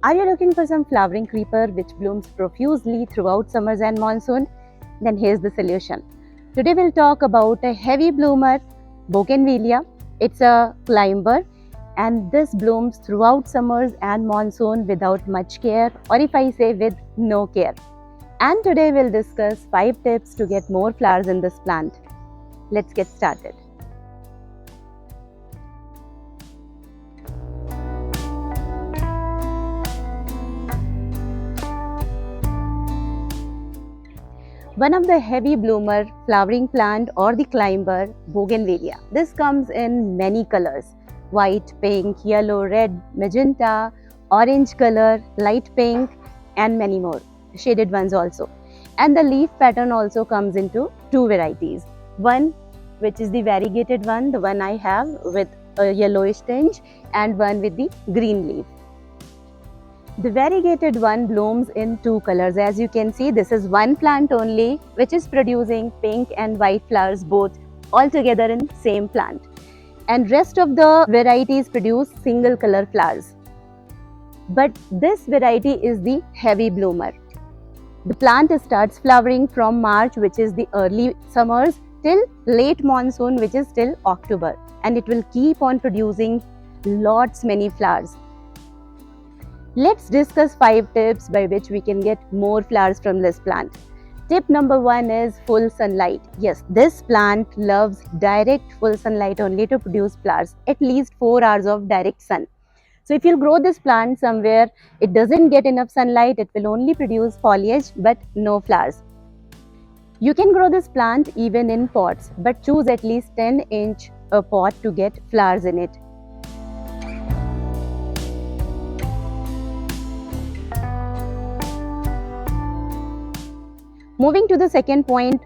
Are you looking for some flowering creeper which blooms profusely throughout summers and monsoon? Then here's the solution. Today we'll talk about a heavy bloomer, Bougainvillea. It's a climber and this blooms throughout summers and monsoon without much care, or if I say with no care. And today we'll discuss 5 tips to get more flowers in this plant. Let's get started. One of the heavy bloomer flowering plant or the climber, Bougainvillea. This comes in many colors: white, pink, yellow, red, magenta, orange color, light pink, and many more, shaded ones also. And the leaf pattern also comes into 2 varieties. One which is the variegated one, the one I have with a yellowish tinge, and one with the green leaf. The variegated one blooms in 2 colors. As you can see, this is one plant only which is producing pink and white flowers both all together in same plant. And rest of the varieties produce single color flowers. But this variety is the heavy bloomer. The plant starts flowering from March, which is the early summers, till late monsoon, which is till October. And it will keep on producing many flowers. Let's discuss 5 tips by which we can get more flowers from this plant. Tip number 1 is full sunlight. Yes, this plant loves direct full sunlight only to produce flowers, at least 4 hours of direct sun. So if you grow this plant somewhere it doesn't get enough sunlight, it will only produce foliage but no flowers. You can grow this plant even in pots, but choose at least 10-inch a pot to get flowers in it. Moving to the second point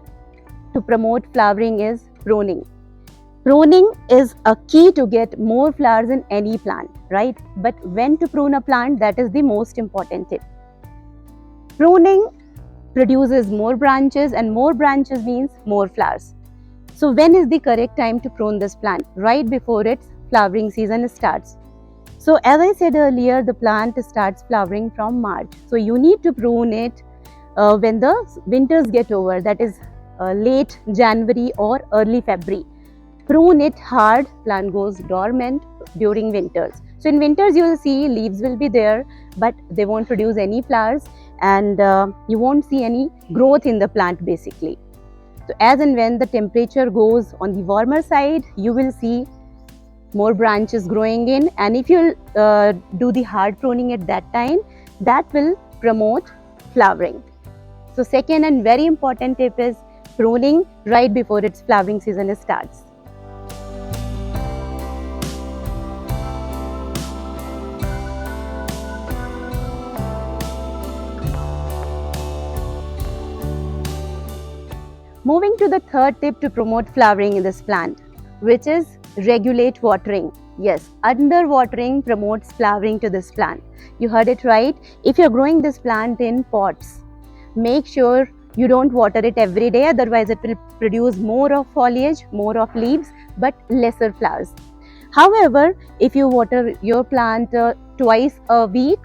to promote flowering is pruning. Pruning is a key to get more flowers in any plant, right? But when to prune a plant, that is the most important tip. Pruning produces more branches, and more branches means more flowers. So when is the correct time to prune this plant? Right before its flowering season starts. So as I said earlier, the plant starts flowering from March. So you need to prune it when the winters get over, that is late January or early February. Prune it hard, plant goes dormant during winters. So in winters you will see leaves will be there, but they won't produce any flowers, and you won't see any growth in the plant basically. So as and when the temperature goes on the warmer side, you will see more branches growing in, and if you do the hard pruning at that time, that will promote flowering. So second and very important tip is pruning right before its flowering season starts. Moving to the third tip to promote flowering in this plant, which is regulate watering. Yes, under-watering promotes flowering to this plant. You heard it right. If you're growing this plant in pots, make sure you don't water it every day, otherwise it will produce more of foliage, more of leaves, but lesser flowers. However, if you water your plant twice a week,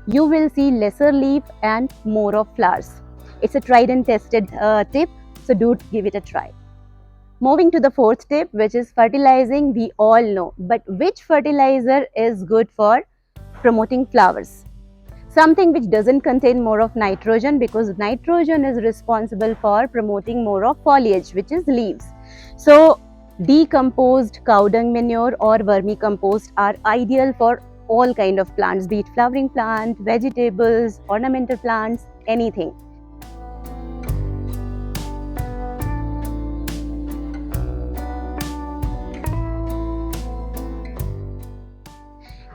you will see lesser leaf and more of flowers. It's a tried and tested tip, so do give it a try. Moving to the fourth tip, which is fertilizing. We all know, but which fertilizer is good for promoting flowers? Something which doesn't contain more of nitrogen, because nitrogen is responsible for promoting more of foliage, which is leaves. So decomposed cow dung manure or vermicompost are ideal for all kind of plants, be it flowering plant, vegetables, ornamental plants, anything.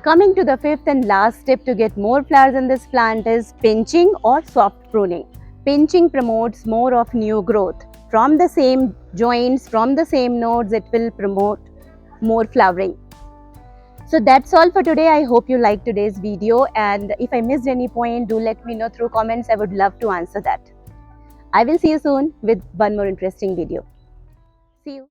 Coming to the fifth and last tip to get more flowers in this plant is pinching or soft pruning. Pinching promotes more of new growth. From the same joints, from the same nodes, it will promote more flowering. So that's all for today. I hope you liked today's video, and if I missed any point, do let me know through comments. I would love to answer that. I will see you soon with one more interesting video. See you.